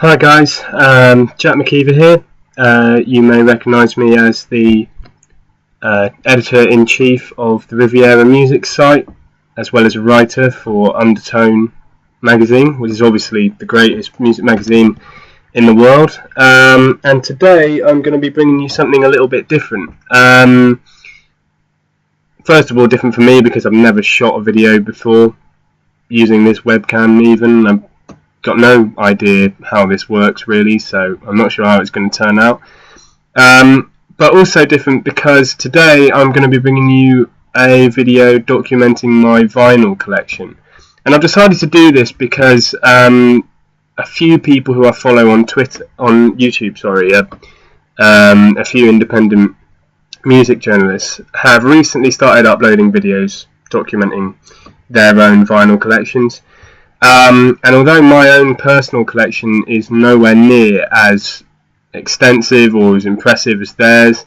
Hi guys, Jack McKeever here. You may recognise me as the editor-in-chief of the Riviera music site, as well as a writer for Undertone magazine, which is obviously the greatest music magazine in the world. And today I'm going to be bringing you something a little bit different. First of all, different for me because I've never shot a video before using this webcam even. I've got no idea how this works really, so I'm not sure how it's going to turn out. But also different because today I'm going to be bringing you a video documenting my vinyl collection. And I've decided to do this because a few people who I follow on YouTube, a few independent music journalists have recently started uploading videos documenting their own vinyl collections. And although my own personal collection is nowhere near as extensive or as impressive as theirs,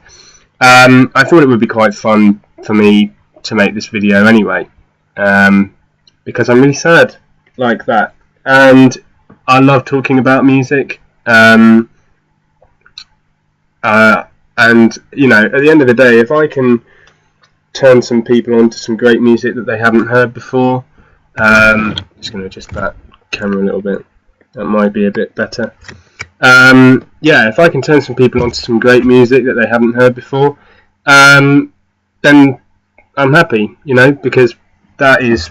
I thought it would be quite fun for me to make this video anyway, because I'm really sad like that, and I love talking about music, and you know, at the end of the day, if I can turn some people onto some great music that they haven't heard before, just going to adjust that camera a little bit, that might be a bit better. Yeah, if I can turn some people onto some great music that they haven't heard before, then I'm happy, you know, because that is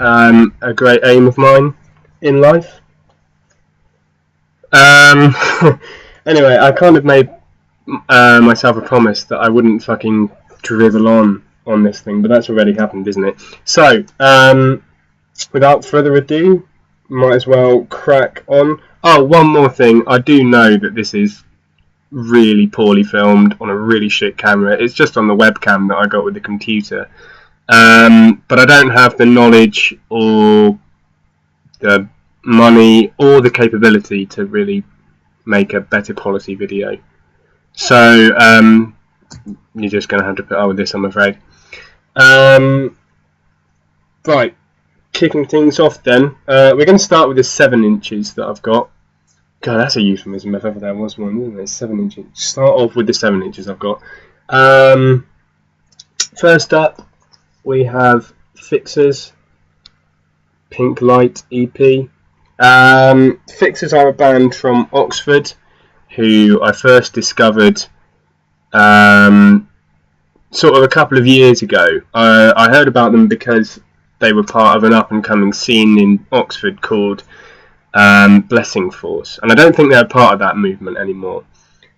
a great aim of mine in life. Anyway, I kind of made myself a promise that I wouldn't fucking drivel on this thing, but that's already happened, isn't it? So, without further ado, might as well crack on. Oh, one more thing, I do know that this is really poorly filmed on a really shit camera. It's just on the webcam that I got with the computer, but I don't have the knowledge or the money or the capability to really make a better quality video. So you're just going to have to put up with this, I'm afraid. Right, kicking things off then. We're going to start with the 7 inches that I've got. God, that's a euphemism if ever there was one, isn't it? 7 inches. Start off with the 7 inches I've got. First up, we have Fixers, Pink Light EP. Fixers are a band from Oxford who I first discovered sort of a couple of years ago. I heard about them because they were part of an up-and-coming scene in Oxford called Blessing Force, and I don't think they're part of that movement anymore.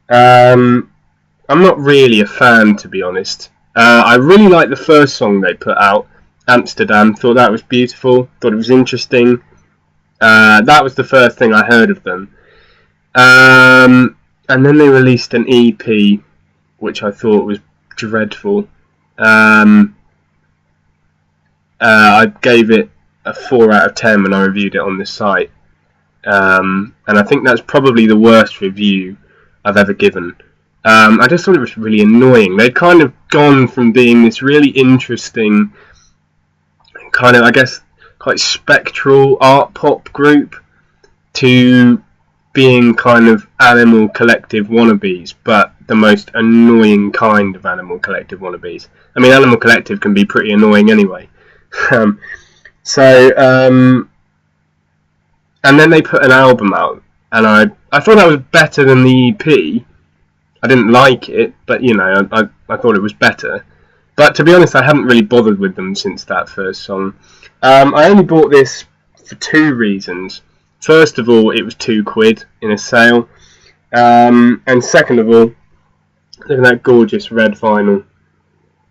I'm not really a fan, to be honest. I really liked the first song they put out, Amsterdam. Thought that was beautiful, thought it was interesting. That was the first thing I heard of them. And then they released an EP, which I thought was dreadful. I gave it a 4 out of 10 when I reviewed it on the site. And I think that's probably the worst review I've ever given. I just thought it was really annoying. They'd kind of gone from being this really interesting, kind of, I guess, quite spectral art pop group to being kind of Animal Collective wannabes, but the most annoying kind of Animal Collective wannabes. I mean, Animal Collective can be pretty annoying anyway. And then they put an album out, and I thought that was better than the EP. I didn't like it, but you know, I thought it was better. But to be honest, I haven't really bothered with them since that first song. I only bought this for 2 reasons. First of all, it was £2 in a sale, and second of all, look at that gorgeous red vinyl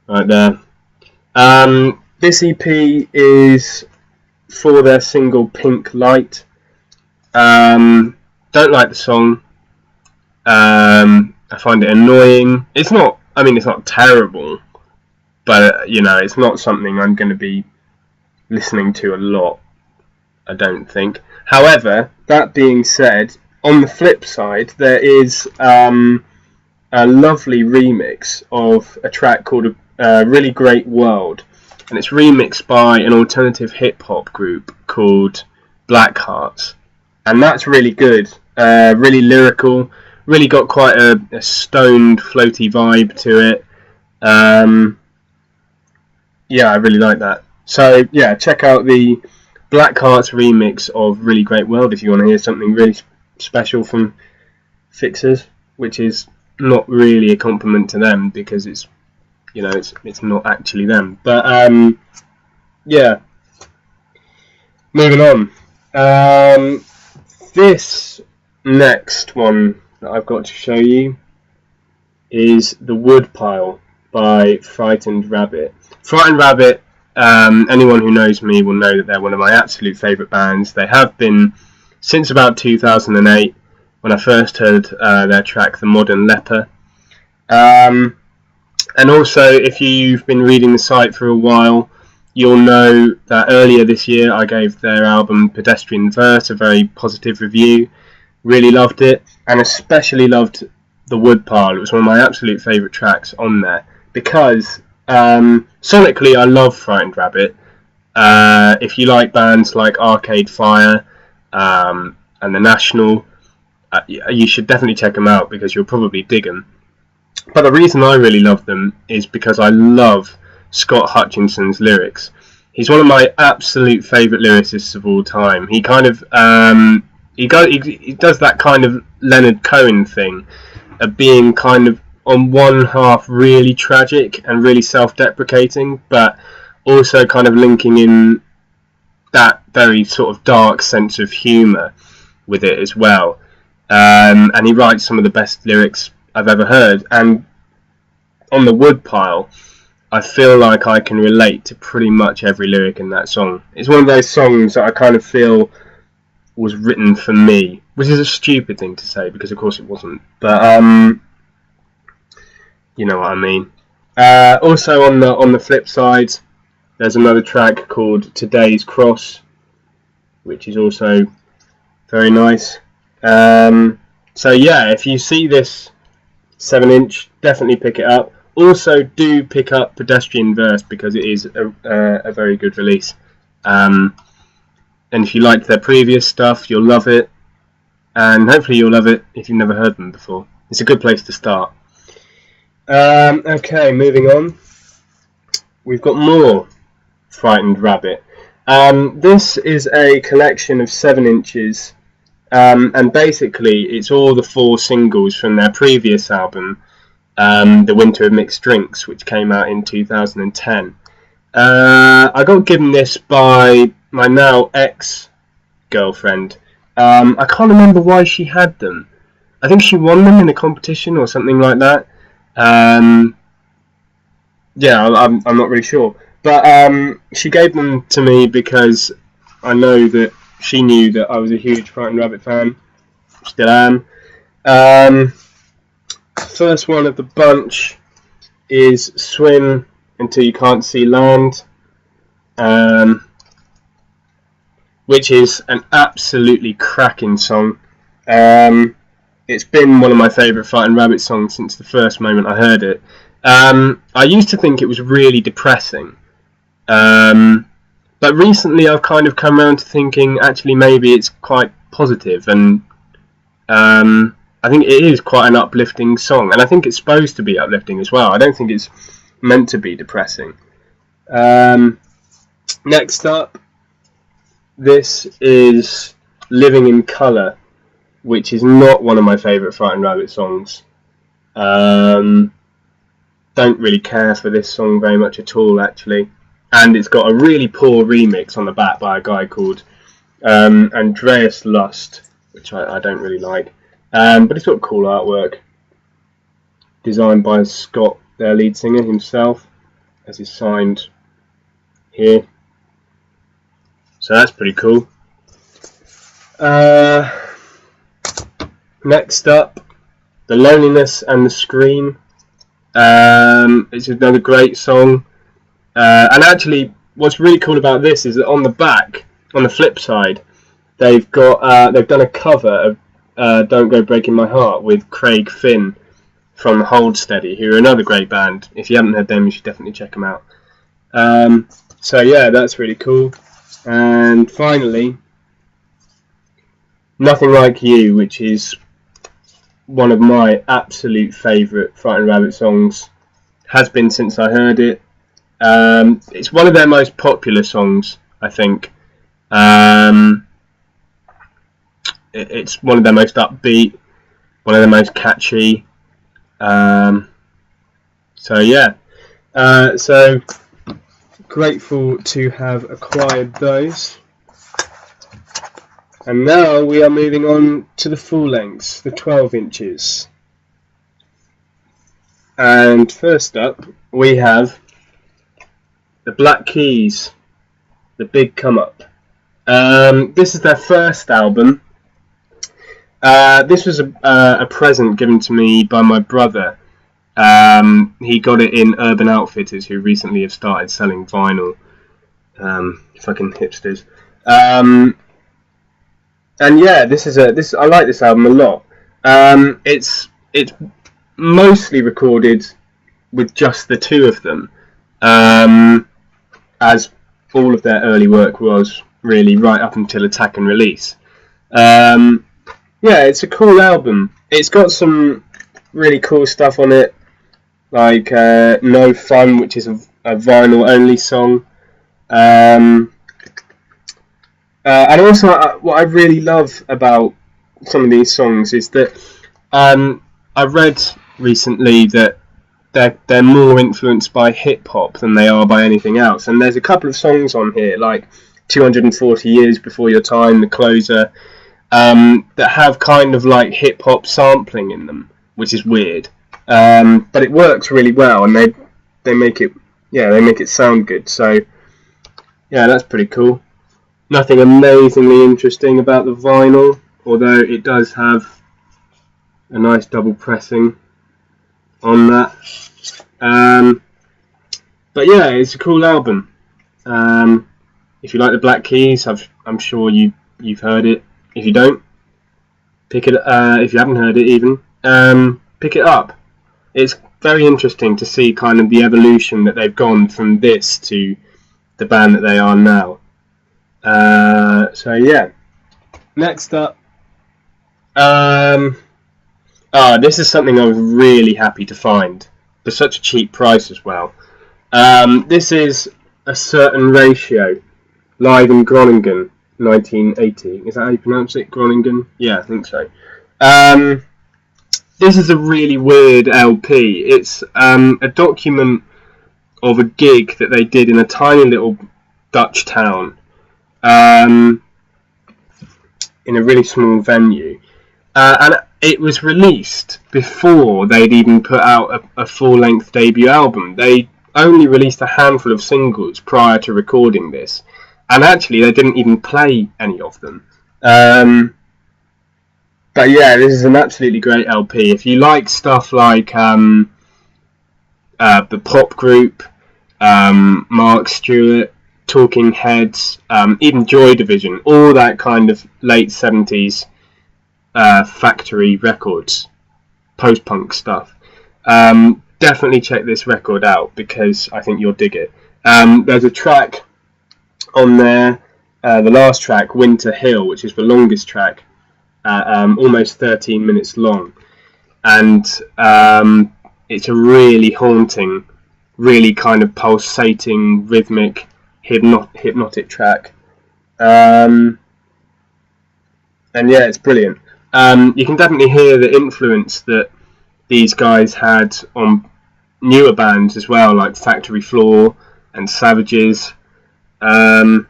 right there. This EP is for their single Pink Light. Don't like the song. I find it annoying. It's not terrible, but you know, it's not something I'm going to be listening to a lot, I don't think. However, that being said, on the flip side, there is a lovely remix of a track called Really Great World, and it's remixed by an alternative hip-hop group called Black Hearts. and that's really good. Really lyrical. Really got quite a stoned, floaty vibe to it. Yeah, I really like that. So yeah, check out the Black Hearts remix of Really Great World if you want to hear something really special from Fixers, which is not really a compliment to them because it's, you know, it's not actually them. But yeah, moving on. This next one that I've got to show you is The Woodpile by Frightened Rabbit. Frightened Rabbit, anyone who knows me will know that they're one of my absolute favourite bands. They have been since about 2008 when I first heard their track The Modern Leper. And also, if you've been reading the site for a while, you'll know that earlier this year I gave their album Pedestrian Verse a very positive review. Really loved it, and especially loved The Woodpile. It was one of my absolute favourite tracks on there because sonically I love Frightened Rabbit. If you like bands like Arcade Fire and The National, you should definitely check them out because you'll probably dig them. But the reason I really love them is because I love Scott Hutchinson's lyrics. He's one of my absolute favourite lyricists of all time. He kind of he does that kind of Leonard Cohen thing of being kind of on one half really tragic and really self-deprecating, but also kind of linking in that very sort of dark sense of humour with it as well. And he writes some of the best lyrics I've ever heard. And on The Woodpile, I feel like I can relate to pretty much every lyric in that song. It's one of those songs that I kind of feel was written for me, which is a stupid thing to say because of course it wasn't. But you know what I mean. Also on the flip side, there's another track called Today's Cross, which is also very nice. So yeah, if you see this 7-inch, definitely pick it up. Also, do pick up Pedestrian Verse because it is a very good release. And if you liked their previous stuff, you'll love it. And hopefully you'll love it if you've never heard them before. It's a good place to start. Okay, moving on. We've got more Frightened Rabbit. This is a collection of 7-inches. And basically, it's all the 4 singles from their previous album, The Winter of Mixed Drinks, which came out in 2010. I got given this by my now ex-girlfriend. I can't remember why she had them. I think she won them in a competition or something like that. Yeah, I'm not really sure. But she gave them to me because I know that she knew that I was a huge Frightened Rabbit fan. Still am. First one of the bunch is Swim Until You Can't See Land, which is an absolutely cracking song. It's been one of my favourite Frightened Rabbit songs since the first moment I heard it. I used to think it was really depressing, but recently I've kind of come around to thinking actually maybe it's quite positive, and I think it is quite an uplifting song, and I think it's supposed to be uplifting as well. I don't think it's meant to be depressing. Next up, this is Living in Colour, which is not one of my favourite Frightened Rabbit songs. Don't really care for this song very much at all, actually. And it's got a really poor remix on the back by a guy called Andreas Lust, which I don't really like. But it's got cool artwork, designed by Scott, their lead singer himself, as is signed here. So that's pretty cool. Next up, The Loneliness and the Scream. It's another great song. And actually, what's really cool about this is that on the back, on the flip side, they've done a cover of Don't Go Breaking My Heart with Craig Finn from Hold Steady, who are another great band. If you haven't heard them, you should definitely check them out. So yeah, that's really cool. And finally, Nothing Like You, which is one of my absolute favourite Frightened Rabbit songs, has been since I heard it. It's one of their most popular songs, I think. It's one of their most upbeat, one of the most catchy. So yeah, so grateful to have acquired those. And now we are moving on to the full lengths, the 12 inches. And first up, we have the Black Keys, The Big Come Up. This is their first album. This was a present given to me by my brother. He got it in Urban Outfitters, who recently have started selling vinyl. Fucking hipsters. And yeah, I like this album a lot. It's mostly recorded with just the two of them, as all of their early work was, really, right up until Attack and Release. Yeah, it's a cool album. It's got some really cool stuff on it, like No Fun, which is a vinyl only song. And also, what I really love about some of these songs is that I read recently that they're more influenced by hip hop than they are by anything else. And there's a couple of songs on here, like 240 Years Before Your Time, The Closer, that have kind of like hip hop sampling in them, which is weird. But it works really well, and they make it sound good. So yeah, that's pretty cool. Nothing amazingly interesting about the vinyl, although it does have a nice double pressing on that. But yeah, it's a cool album. If you like the Black Keys, I'm sure you've heard it. If you don't, pick it. If you haven't heard it even, pick it up. It's very interesting to see kind of the evolution that they've gone from this to the band that they are now. So yeah, next up, this is something I was really happy to find for such a cheap price as well. This is A Certain Ratio, live in Groningen, 1980. Is that how you pronounce it, Groningen? Yeah, I think so. This is a really weird LP. It's a document of a gig that they did in a tiny little Dutch town, in a really small venue, and it was released before they'd even put out a full-length debut album. They only released a handful of singles prior to recording this, and actually they didn't even play any of them. But yeah, this is an absolutely great LP. If you like stuff like the pop group, Mark Stewart, Talking Heads, even Joy Division, all that kind of late 70s factory records, post-punk stuff, definitely check this record out, because I think you'll dig it. There's a track on there, the last track, Winter Hill, which is the longest track, almost 13 minutes long, and it's a really haunting, really kind of pulsating, rhythmic, hypnotic track, and yeah, it's brilliant. You can definitely hear the influence that these guys had on newer bands as well, like Factory Floor and Savages, even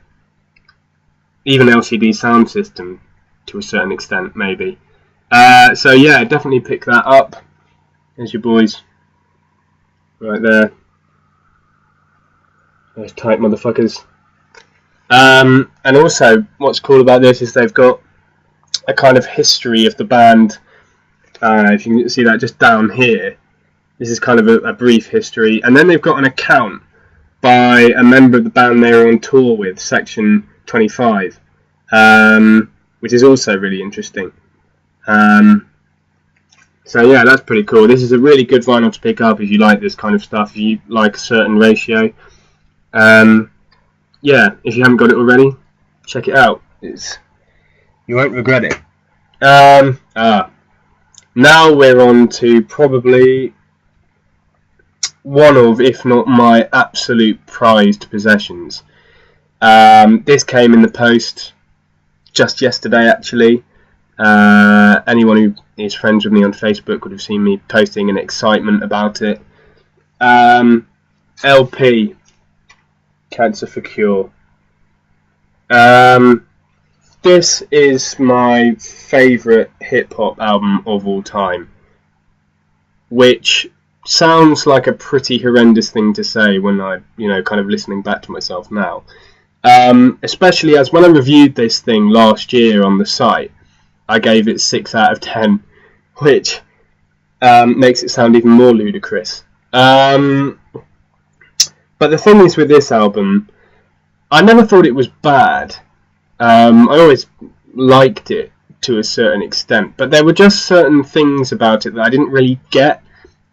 LCD Sound System to a certain extent, maybe. So yeah, definitely pick that up. There's your boys right there. Those tight motherfuckers. And also, what's cool about this is they've got a kind of history of the band. If you can see that just down here, this is kind of a brief history, and then they've got an account by a member of the band they were on tour with, Section 25, which is also really interesting. So yeah, that's pretty cool. This is a really good vinyl to pick up if you like this kind of stuff, if you like A Certain Ratio. Yeah, if you haven't got it already, check it out. You won't regret it. Now we're on to probably one of, if not my absolute prized possessions. This came in the post just yesterday, actually. Anyone who is friends with me on Facebook would have seen me posting an excitement about it. LP, Cancer for Cure. This is my favourite hip-hop album of all time, which sounds like a pretty horrendous thing to say when I, kind of listening back to myself now. Especially as when I reviewed this thing last year on the site, I gave it 6 out of 10, which makes it sound even more ludicrous. But the thing is with this album, I never thought it was bad. I always liked it to a certain extent, but there were just certain things about it that I didn't really get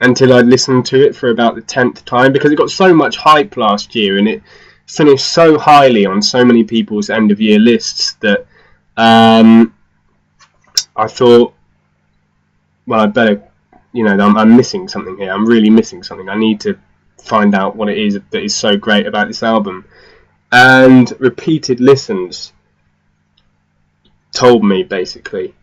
until I listened to it for about the 10th time, because it got so much hype last year and it finished so highly on so many people's end of year lists that I thought, well, I better, I'm missing something here. I'm really missing something. I need to find out what it is that is so great about this album. And repeated listens told me, basically,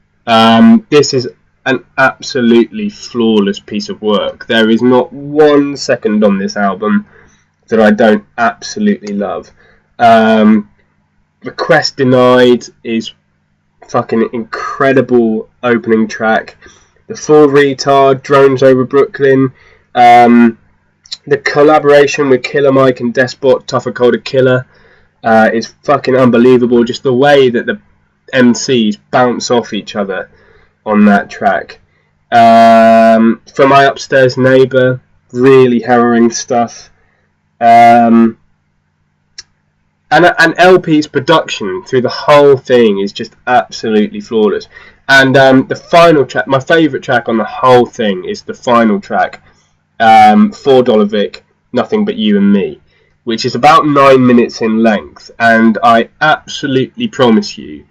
this is an absolutely flawless piece of work. There is not 1 second on this album that I don't absolutely love. Request Denied is fucking incredible opening track. The Full Retard, Drones Over Brooklyn, the collaboration with Killer Mike and Despot, Tougher Colder Killer, is fucking unbelievable. Just the way that the MCs bounce off each other on that track. For My Upstairs Neighbour, really harrowing stuff. And LP's production through the whole thing is just absolutely flawless. And the final track, my favourite track on the whole thing, is the final track, $4 Vic, Nothing But You and Me, which is about 9 minutes in length, and I absolutely promise you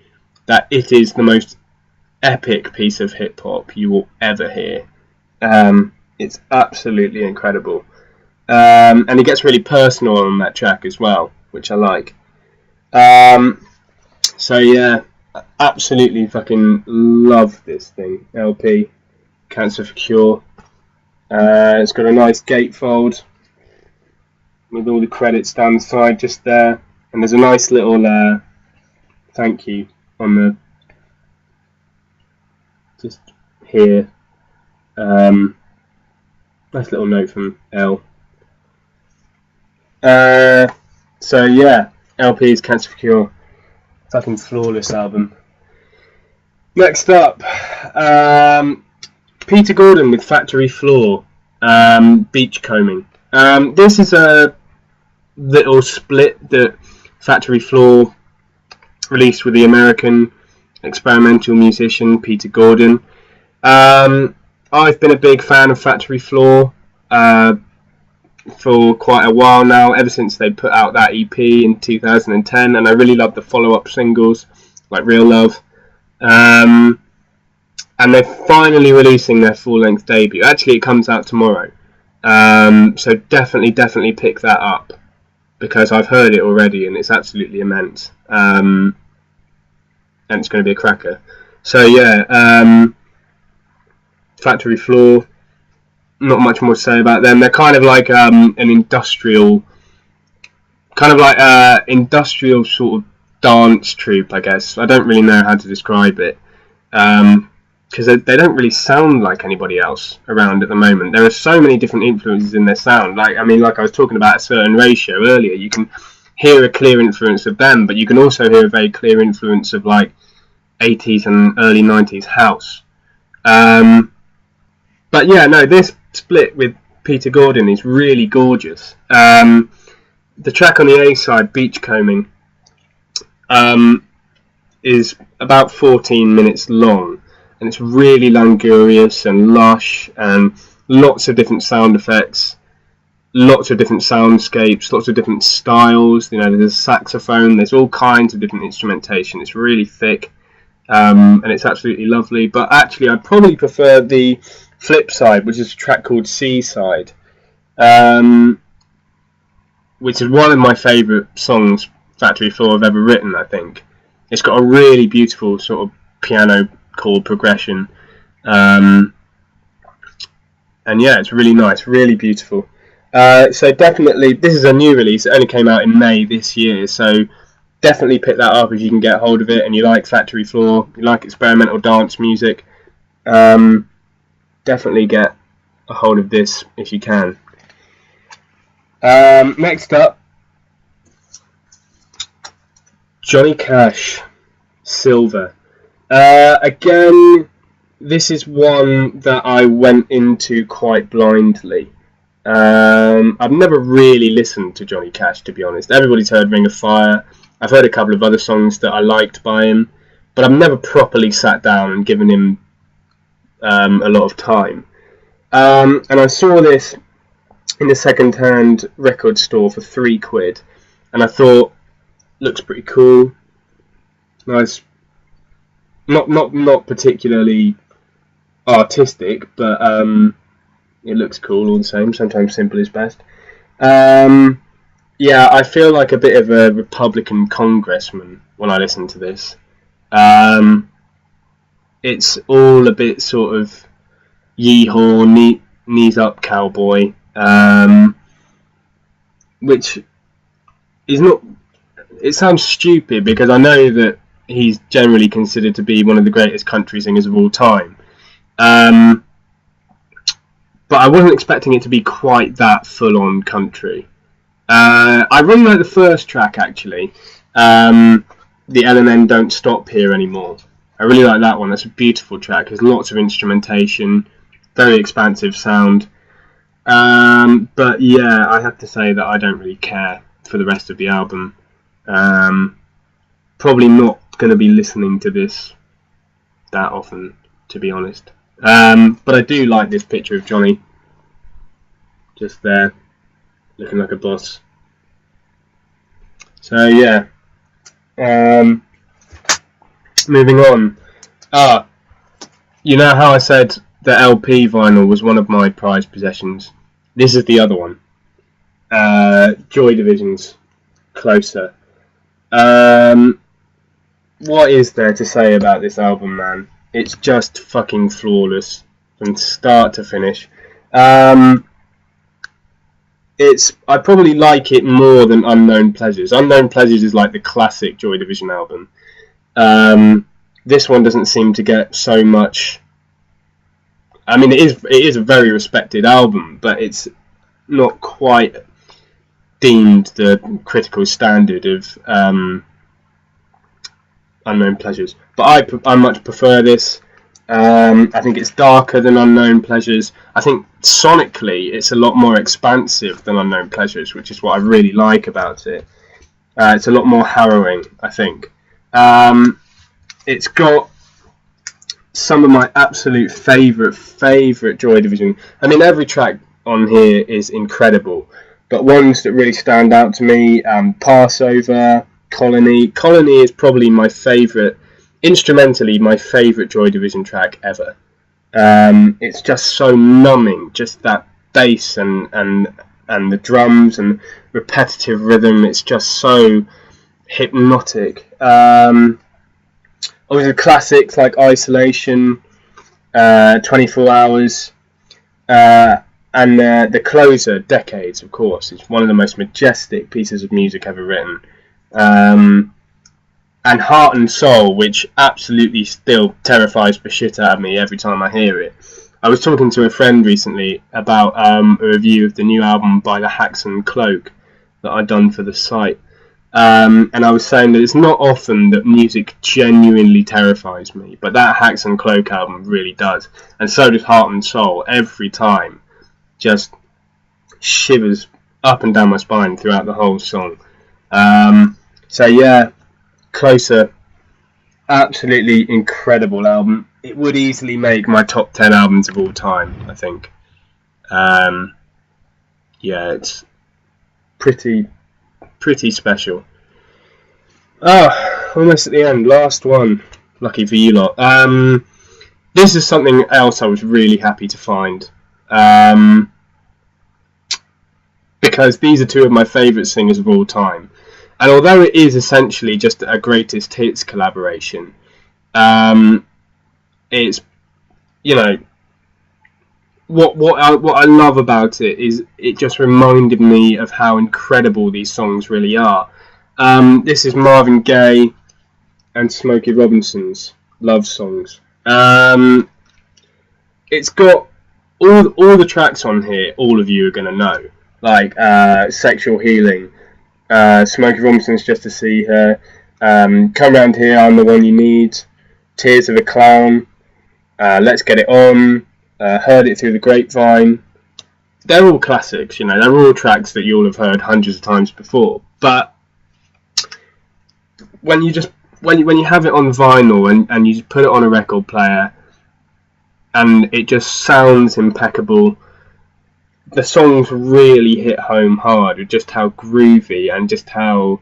that it is the most epic piece of hip hop you will ever hear. It's absolutely incredible. And it gets really personal on that track as well, which I like. So yeah, absolutely fucking love this thing. LP, Cancer for Cure. It's got a nice gatefold with all the credits down the side just there, and there's a nice little thank you on the just here. Nice little note from L. So yeah, LP's Cancer for Cure, fucking flawless album. Next up, Peter Gordon with Factory Floor, Beachcombing. This is a little split that Factory Floor released with the American experimental musician Peter Gordon. I've been a big fan of Factory Floor for quite a while now, ever since they put out that EP in 2010, and I really love the follow-up singles like Real Love. And they're finally releasing their full-length debut. Actually, it comes out tomorrow, so definitely pick that up, because I've heard it already and it's absolutely immense, and it's going to be a cracker. So yeah, Factory Floor, not much more to say about them. They're kind of like an industrial, industrial sort of dance troupe, I guess. I don't really know how to describe it, because they don't really sound like anybody else around at the moment. There are so many different influences in their sound. Like I was talking about A Certain Ratio earlier. You can hear a clear influence of them, but you can also hear a very clear influence of like 80s and early 90s house. But yeah, no, this split with Peter Gordon is really gorgeous. The track on the A side, Beachcombing, is about 14 minutes long, and it's really luxurious and lush, and lots of different sound effects, lots of different soundscapes, lots of different styles. There's a saxophone, there's all kinds of different instrumentation. It's really thick. and it's absolutely lovely. But actually, I probably prefer the flip side, which is a track called Seaside, um, which is one of my favourite songs Factory Floor have ever written, I think. It's got a really beautiful sort of piano chord progression. And yeah, it's really nice, really beautiful. So definitely, this is a new release. It only came out in May this year, so definitely pick that up if you can get hold of it and you like Factory Floor, you like experimental dance music. Definitely get a hold of this if you can. Next up, Johnny Cash, Silver. Again, this is one that I went into quite blindly. I've never really listened to Johnny Cash, to be honest. Everybody's heard Ring of Fire. I've heard a couple of other songs that I liked by him, but I've never properly sat down and given him a lot of time. And I saw this in a second-hand record store for £3, and I thought, looks pretty cool. Nice. Not particularly artistic, but it looks cool all the same. Sometimes simple is best. Yeah, I feel like a bit of a Republican congressman when I listen to this. It's all a bit sort of yeehaw, knees up cowboy, which is not. It sounds stupid because I know that he's generally considered to be one of the greatest country singers of all time. But I wasn't expecting it to be quite that full-on country. I really like the first track, actually. The L&N Don't Stop Here Anymore. I really like that one. That's a beautiful track. There's lots of instrumentation, very expansive sound. But yeah, I have to say that I don't really care for the rest of the album. Probably not going to be listening to this that often, to be honest. But I do like this picture of Johnny, just there, looking like a boss. So yeah, moving on. You know how I said the LP vinyl was one of my prized possessions? This is the other one. Joy Division's Closer. What is there to say about this album, man? It's just fucking flawless from start to finish. I probably like it more than Unknown Pleasures. Unknown Pleasures is like the classic Joy Division album. This one doesn't seem to get so much. I mean, it is a very respected album, but it's not quite deemed the critical standard of Unknown Pleasures. But I much prefer this. I think it's darker than Unknown Pleasures. I think sonically it's a lot more expansive than Unknown Pleasures, which is what I really like about it. It's a lot more harrowing, I think. It's got some of my absolute favourite Joy Division. I mean, every track on here is incredible, but ones that really stand out to me, Passover, Colony. Colony is probably my favourite, instrumentally my favourite Joy Division track ever. It's just so numbing, just that bass and the drums and repetitive rhythm. It's just so hypnotic. Obviously classics like Isolation, 24 Hours, and the closer, Decades, of course. It's one of the most majestic pieces of music ever written. And Heart and Soul, which absolutely still terrifies the shit out of me every time I hear it. I was talking to a friend recently about a review of the new album by the Haxon Cloak that I'd done for the site. And I was saying that it's not often that music genuinely terrifies me, but that Haxon Cloak album really does. And so does Heart and Soul. Every time, just shivers up and down my spine throughout the whole song. So yeah, Closer, absolutely incredible album. It would easily make my top 10 albums of all time, I think. Yeah, it's pretty special. Almost at the end. Last lucky for you lot. This is something else I was really happy to find. Because these are two of my favourite singers of all time. And although it is essentially just a greatest hits collaboration, it's, you know, what I love about it is it just reminded me of how incredible these songs really are. This is Marvin Gaye and Smokey Robinson's love songs. It's got all the tracks on here. All of you are gonna know, like Sexual Healing, Smokey Robinson's Just to See Her, Come Round Here, I'm the One You Need, Tears of a Clown, Let's Get It On, Heard It Through the Grapevine. They're all classics, you know. They're all tracks that you'll have heard hundreds of times before. But when you have it on vinyl and you put it on a record player, and it just sounds impeccable, the songs really hit home hard with just how groovy and just how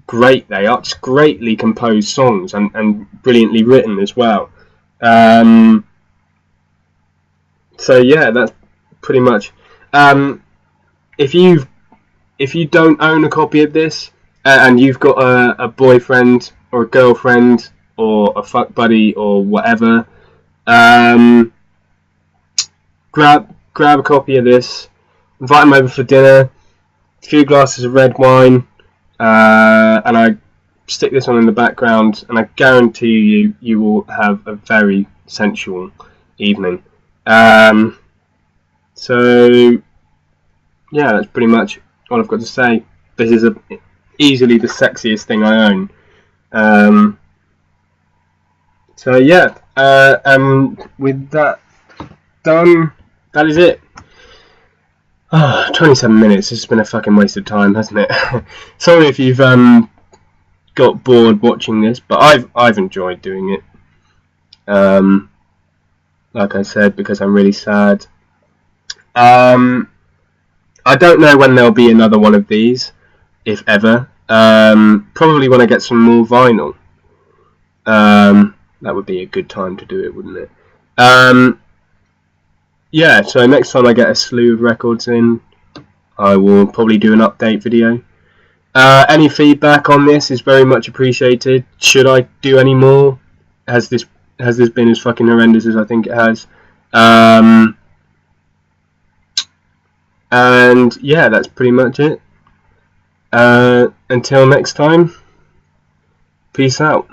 great they are. Just greatly composed songs and brilliantly written as well. So yeah, that's pretty much. If you don't own a copy of this and you've got a boyfriend or a girlfriend or a fuck buddy or whatever, grab a copy of this, invite them over for dinner, a few glasses of red wine, and I stick this on in the background, and I guarantee you will have a very sensual evening. So yeah, that's pretty much all I've got to say. This is easily the sexiest thing I own. So yeah, and with that done, that is it. 27 minutes. This has been a fucking waste of time, hasn't it? Sorry if you've got bored watching this, but I've enjoyed doing it. Like I said, because I'm really sad. I don't know when there'll be another one of these, if ever. Probably when I get some more vinyl. That would be a good time to do it, wouldn't it? Yeah, so next time I get a slew of records in, I will probably do an update video. Any feedback on this is very much appreciated. Should I do any more? Has this been as fucking horrendous as I think it has? And yeah, that's pretty much it. Until next time, peace out.